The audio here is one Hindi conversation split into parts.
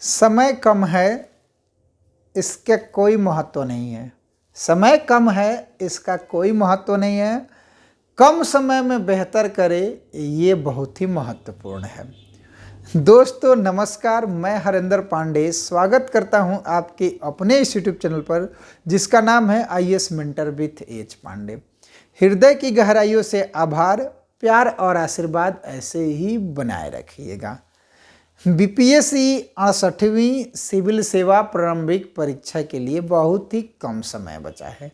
समय कम है, इसका कोई महत्व नहीं है। समय कम है, इसका कोई महत्व नहीं है। कम समय में बेहतर करे, ये बहुत ही महत्वपूर्ण है। दोस्तों नमस्कार, मैं हरेंद्र पांडे स्वागत करता हूं आपके अपने इस यूट्यूब चैनल पर जिसका नाम है IAS mentor with H Pandey. हृदय की गहराइयों से आभार, प्यार और आशीर्वाद ऐसे ही बनाए रखिएगा। बीपीएससी 68वीं सिविल सेवा प्रारंभिक परीक्षा के लिए बहुत ही कम समय बचा है।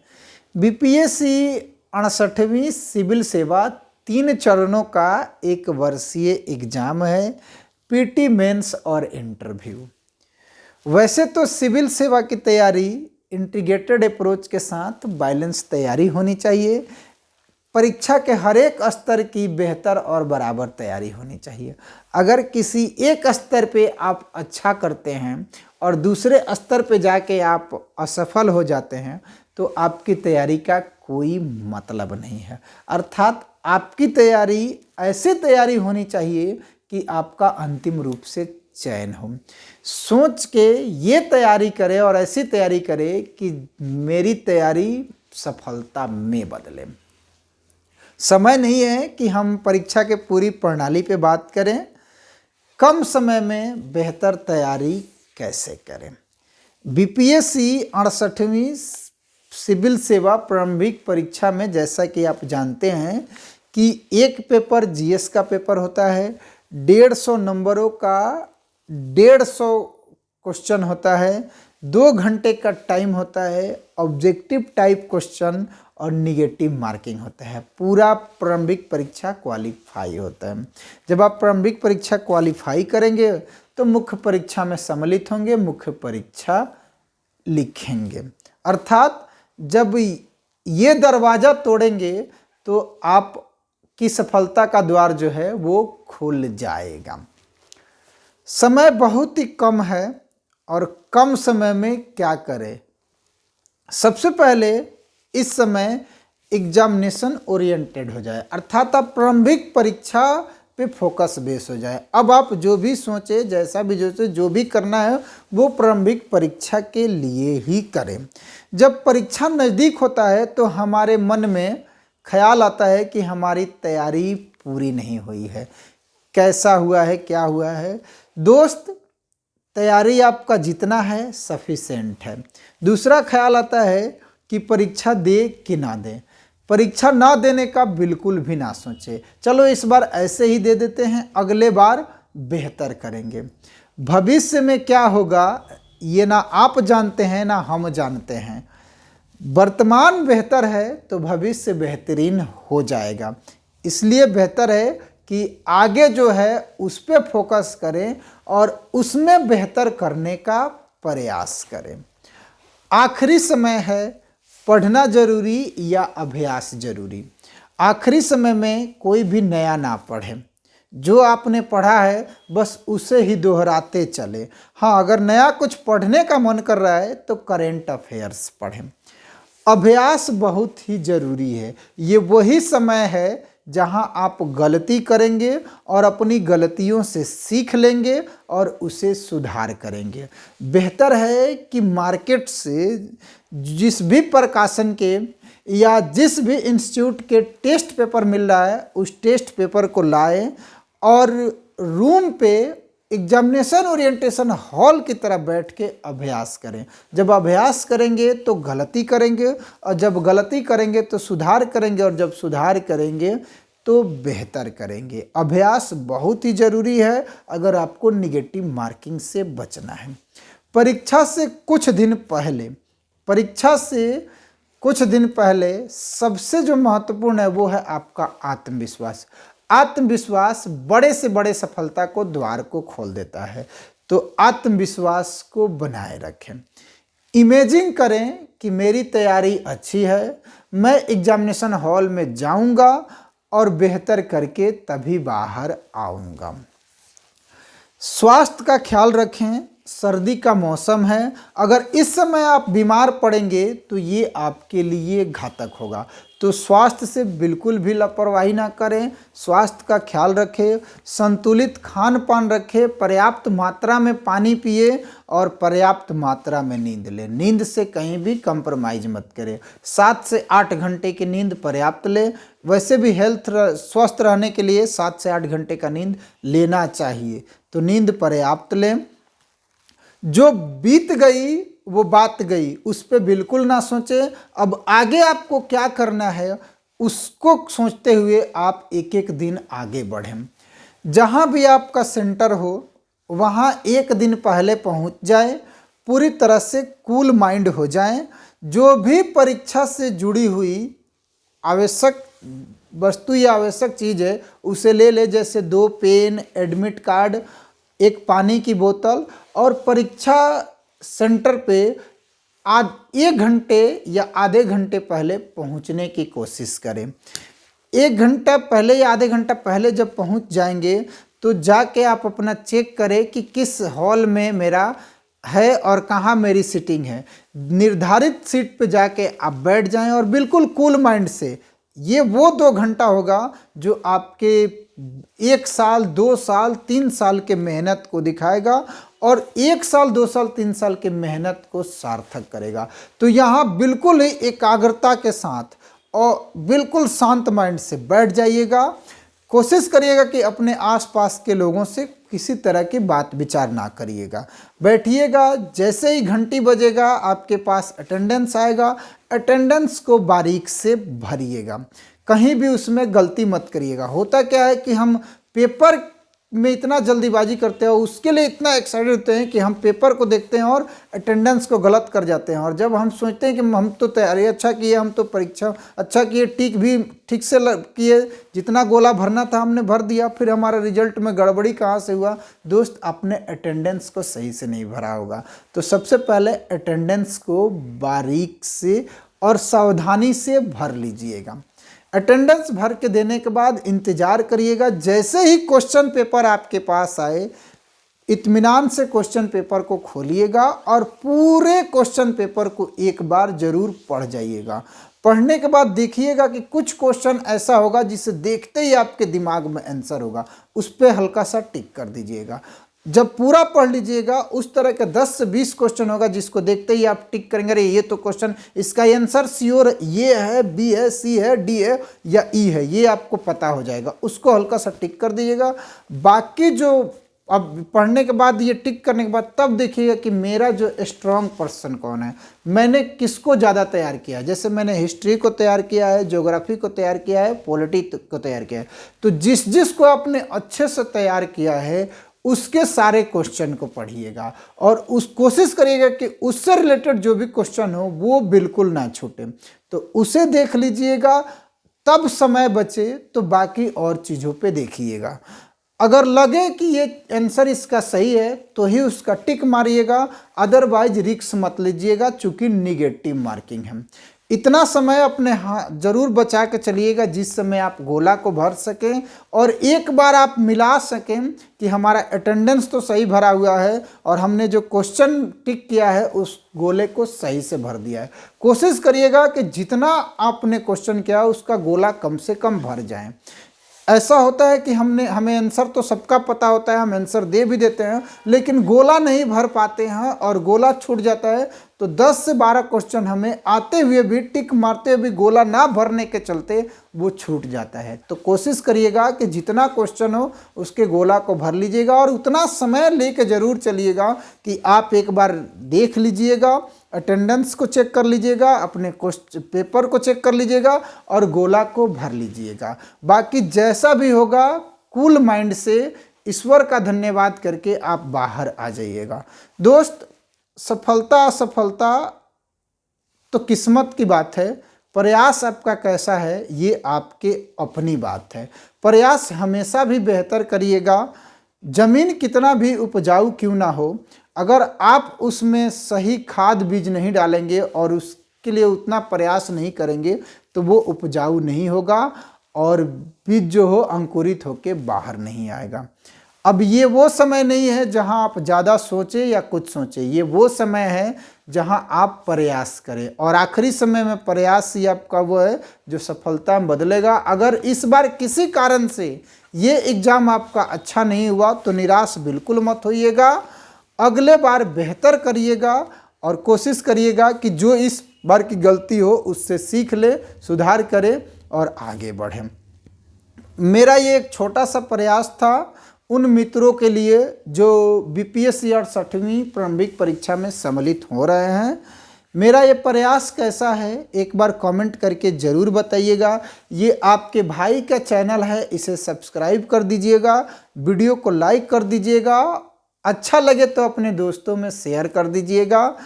बीपीएससी 68वीं सिविल सेवा 3 चरणों का एक वर्षीय एग्जाम है, पीटी मेंस और इंटरव्यू। वैसे तो सिविल सेवा की तैयारी इंटीग्रेटेड अप्रोच के साथ बैलेंस तैयारी होनी चाहिए। परीक्षा के हर एक स्तर की बेहतर और बराबर तैयारी होनी चाहिए। अगर किसी एक स्तर पे आप अच्छा करते हैं और दूसरे स्तर पे जाके आप असफल हो जाते हैं तो आपकी तैयारी का कोई मतलब नहीं है। अर्थात आपकी तैयारी ऐसी तैयारी होनी चाहिए कि आपका अंतिम रूप से चयन हो। सोच के ये तैयारी करें और ऐसी तैयारी करें कि मेरी तैयारी सफलता में बदले। समय नहीं है कि हम परीक्षा के पूरी प्रणाली पे बात करें। कम समय में बेहतर तैयारी कैसे करें। बीपीएससी 68वीं सिविल सेवा प्रारंभिक परीक्षा में जैसा कि आप जानते हैं कि एक पेपर जीएस का पेपर होता है, 150 नंबरों का 150 क्वेश्चन होता है, 2 घंटे का टाइम होता है, ऑब्जेक्टिव टाइप क्वेश्चन और निगेटिव मार्किंग होता है। पूरा प्रारंभिक परीक्षा क्वालिफाई होता है। जब आप प्रारंभिक परीक्षा क्वालिफाई करेंगे तो मुख्य परीक्षा में सम्मिलित होंगे, मुख्य परीक्षा लिखेंगे। अर्थात जब ये दरवाज़ा तोड़ेंगे तो आपकी सफलता का द्वार जो है वो खुल जाएगा। समय बहुत ही कम है और कम समय में क्या करें। सबसे पहले इस समय एग्जामिनेशन ओरिएंटेड हो जाए, अर्थात आप प्रारंभिक परीक्षा पे फोकस बेस हो जाए। अब आप जो भी सोचे, जैसा भी जो भी करना है वो प्रारंभिक परीक्षा के लिए ही करें। जब परीक्षा नज़दीक होता है तो हमारे मन में ख्याल आता है कि हमारी तैयारी पूरी नहीं हुई है, कैसा हुआ है, क्या हुआ है। दोस्त, तैयारी आपका जितना है सफिशेंट है। दूसरा ख्याल आता है कि परीक्षा दे कि ना दे। परीक्षा ना देने का बिल्कुल भी ना सोचे, चलो इस बार ऐसे ही दे देते हैं, अगले बार बेहतर करेंगे। भविष्य में क्या होगा ये ना आप जानते हैं ना हम जानते हैं। वर्तमान बेहतर है तो भविष्य बेहतरीन हो जाएगा। इसलिए बेहतर है कि आगे जो है उस पर फोकस करें और उसमें बेहतर करने का प्रयास करें। आखिरी समय है, पढ़ना जरूरी या अभ्यास जरूरी। आखिरी समय में कोई भी नया ना पढ़ें, जो आपने पढ़ा है बस उसे ही दोहराते चले। हाँ, अगर नया कुछ पढ़ने का मन कर रहा है तो करेंट अफेयर्स पढ़ें। अभ्यास बहुत ही जरूरी है। ये वही समय है जहां आप गलती करेंगे और अपनी गलतियों से सीख लेंगे और उसे सुधार करेंगे। बेहतर है कि मार्केट से जिस भी प्रकाशन के या जिस भी इंस्टीट्यूट के टेस्ट पेपर मिल रहा है उस टेस्ट पेपर को लाएं और रूम पे एग्जामिनेशन ओरिएंटेशन हॉल की तरह बैठ के अभ्यास करें। जब अभ्यास करेंगे तो गलती करेंगे और जब गलती करेंगे तो सुधार करेंगे और जब सुधार करेंगे तो बेहतर करेंगे। अभ्यास बहुत ही ज़रूरी है अगर आपको निगेटिव मार्किंग से बचना है। परीक्षा से कुछ दिन पहले सबसे जो महत्वपूर्ण है वो है आपका आत्मविश्वास। आत्मविश्वास बड़े से बड़े सफलता को द्वार को खोल देता है, तो आत्मविश्वास को बनाए रखें। इमेजिन करें कि मेरी तैयारी अच्छी है, मैं एग्जामिनेशन हॉल में जाऊंगा और बेहतर करके तभी बाहर आऊंगा। स्वास्थ्य का ख्याल रखें, सर्दी का मौसम है, अगर इस समय आप बीमार पड़ेंगे तो ये आपके लिए घातक होगा। तो स्वास्थ्य से बिल्कुल भी लापरवाही ना करें, स्वास्थ्य का ख्याल रखें, संतुलित खान पान रखें, पर्याप्त मात्रा में पानी पिए और पर्याप्त मात्रा में नींद लें। नींद से कहीं भी कंप्रोमाइज़ मत करें। 7 से 8 घंटे की नींद पर्याप्त लें। वैसे भी स्वस्थ रहने के लिए 7 से 8 घंटे का नींद लेना चाहिए, तो नींद पर्याप्त लें। जो बीत गई वो बात गई, उस पर बिल्कुल ना सोचें। अब आगे आपको क्या करना है उसको सोचते हुए आप एक एक दिन आगे बढ़ें। जहाँ भी आपका सेंटर हो वहाँ एक दिन पहले पहुँच जाए, पूरी तरह से कूल माइंड हो जाएं। जो भी परीक्षा से जुड़ी हुई आवश्यक वस्तु या आवश्यक चीज़ है उसे ले ले, जैसे 2 पेन, एडमिट कार्ड, एक पानी की बोतल, और परीक्षा सेंटर पे 1 घंटे या आधे घंटे पहले पहुंचने की कोशिश करें। 1 घंटा पहले या आधे घंटा पहले जब पहुंच जाएंगे तो जाके आप अपना चेक करें कि किस हॉल में मेरा है और कहाँ मेरी सीटिंग है। निर्धारित सीट पे जाके आप बैठ जाएं और बिल्कुल कूल माइंड से, ये वो 2 घंटा होगा जो आपके 1 साल, 2 साल, 3 साल के मेहनत को दिखाएगा और 1 साल, 2 साल, 3 साल के मेहनत को सार्थक करेगा। तो यहाँ बिल्कुल ही एकाग्रता के साथ और बिल्कुल शांत माइंड से बैठ जाइएगा। कोशिश करिएगा कि अपने आसपास के लोगों से किसी तरह की बात विचार ना करिएगा। बैठिएगा, जैसे ही घंटी बजेगा आपके पास अटेंडेंस आएगा, अटेंडेंस को बारीक से भरिएगा, कहीं भी उसमें गलती मत करिएगा। होता क्या है कि हम पेपर में इतना जल्दीबाजी करते हैं, उसके लिए इतना एक्साइटेड होते हैं कि हम पेपर को देखते हैं और अटेंडेंस को गलत कर जाते हैं। और जब हम सोचते हैं कि हम तो तैयारी अच्छा किए, हम तो परीक्षा अच्छा किए, टिक भी ठीक से किए, जितना गोला भरना था हमने भर दिया, फिर हमारा रिजल्ट में गड़बड़ी कहाँ से हुआ? दोस्त, आपने अटेंडेंस को सही से नहीं भरा होगा। तो सबसे पहले अटेंडेंस को बारीक से और सावधानी से भर लीजिएगा। अटेंडेंस भर के देने के बाद इंतजार करिएगा। जैसे ही क्वेश्चन पेपर आपके पास आए, इत्मीनान से क्वेश्चन पेपर को खोलिएगा और पूरे क्वेश्चन पेपर को एक बार जरूर पढ़ जाइएगा। पढ़ने के बाद देखिएगा कि कुछ क्वेश्चन ऐसा होगा जिसे देखते ही आपके दिमाग में आंसर होगा, उस पर हल्का सा टिक कर दीजिएगा। जब पूरा पढ़ लीजिएगा, उस तरह के 10 से 20 क्वेश्चन होगा जिसको देखते ही आप टिक करेंगे, अरे ये तो क्वेश्चन, इसका आंसर श्योर ये है, बी है, सी है, डी है या ई है, ये आपको पता हो जाएगा, उसको हल्का सा टिक कर दीजिएगा। बाकी जो अब पढ़ने के बाद, ये टिक करने के बाद, तब देखिएगा कि मेरा जो स्ट्रॉन्ग पर्सन कौन है, मैंने किसको ज़्यादा तैयार किया है। जैसे मैंने हिस्ट्री को तैयार किया है, ज्योग्राफी को तैयार किया है, पॉलिटी को तैयार किया है, तो जिस जिसको आपने अच्छे से तैयार किया है उसके सारे क्वेश्चन को पढ़िएगा और उस कोशिश करिएगा कि उससे रिलेटेड जो भी क्वेश्चन हो वो बिल्कुल ना छूटे, तो उसे देख लीजिएगा। तब समय बचे तो बाकी और चीज़ों पे देखिएगा। अगर लगे कि ये आंसर इसका सही है तो ही उसका टिक मारिएगा, अदरवाइज रिस्क मत लीजिएगा, चूँकि निगेटिव मार्किंग है। इतना समय अपने जरूर बचा के चलिएगा जिस समय आप गोला को भर सकें और एक बार आप मिला सकें कि हमारा अटेंडेंस तो सही भरा हुआ है और हमने जो क्वेश्चन टिक किया है उस गोले को सही से भर दिया है। कोशिश करिएगा कि जितना आपने क्वेश्चन किया उसका गोला कम से कम भर जाए। ऐसा होता है कि हमें आंसर तो सबका पता होता है, हम आंसर दे भी देते हैं, लेकिन गोला नहीं भर पाते हैं और गोला छूट जाता है, तो 10 से 12 क्वेश्चन हमें आते हुए भी, टिक मारते हुए भी गोला ना भरने के चलते वो छूट जाता है। तो कोशिश करिएगा कि जितना क्वेश्चन हो उसके गोला को भर लीजिएगा और उतना समय लेके ज़रूर चलिएगा कि आप एक बार देख लीजिएगा, अटेंडेंस को चेक कर लीजिएगा, अपने पेपर को चेक कर लीजिएगा और गोला को भर लीजिएगा। बाकी जैसा भी होगा कूल माइंड से ईश्वर का धन्यवाद करके आप बाहर आ जाइएगा। दोस्त, सफलता असफलता तो किस्मत की बात है, प्रयास आपका कैसा है ये आपके अपनी बात है। प्रयास हमेशा भी बेहतर करिएगा। जमीन कितना भी उपजाऊ क्यों ना हो, अगर आप उसमें सही खाद बीज नहीं डालेंगे और उसके लिए उतना प्रयास नहीं करेंगे तो वो उपजाऊ नहीं होगा और बीज जो हो अंकुरित होके बाहर नहीं आएगा। अब ये वो समय नहीं है जहां आप ज़्यादा सोचें या कुछ सोचें, ये वो समय है जहां आप प्रयास करें, और आखिरी समय में प्रयास ही आपका वो है जो सफलता में बदलेगा। अगर इस बार किसी कारण से ये एग्ज़ाम आपका अच्छा नहीं हुआ तो निराश बिल्कुल मत होइएगा, अगले बार बेहतर करिएगा और कोशिश करिएगा कि जो इस बार की गलती हो उससे सीख ले, सुधार करें और आगे बढ़ें। मेरा ये एक छोटा सा प्रयास था उन मित्रों के लिए जो बीपीएससी और 6वीं प्रारंभिक परीक्षा में सम्मिलित हो रहे हैं। मेरा ये प्रयास कैसा है एक बार कमेंट करके ज़रूर बताइएगा। ये आपके भाई का चैनल है, इसे सब्सक्राइब कर दीजिएगा, वीडियो को लाइक कर दीजिएगा, अच्छा लगे तो अपने दोस्तों में शेयर कर दीजिएगा।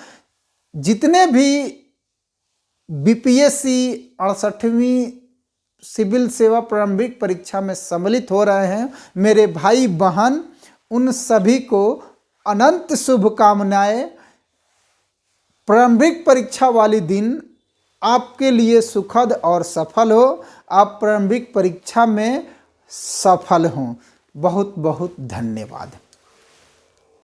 जितने भी बीपीएससी 68वीं सिविल सेवा प्रारंभिक परीक्षा में सम्मिलित हो रहे हैं मेरे भाई बहन, उन सभी को अनंत शुभकामनाएं। प्रारंभिक परीक्षा वाली दिन आपके लिए सुखद और सफल हो, आप प्रारंभिक परीक्षा में सफल हों। बहुत बहुत धन्यवाद।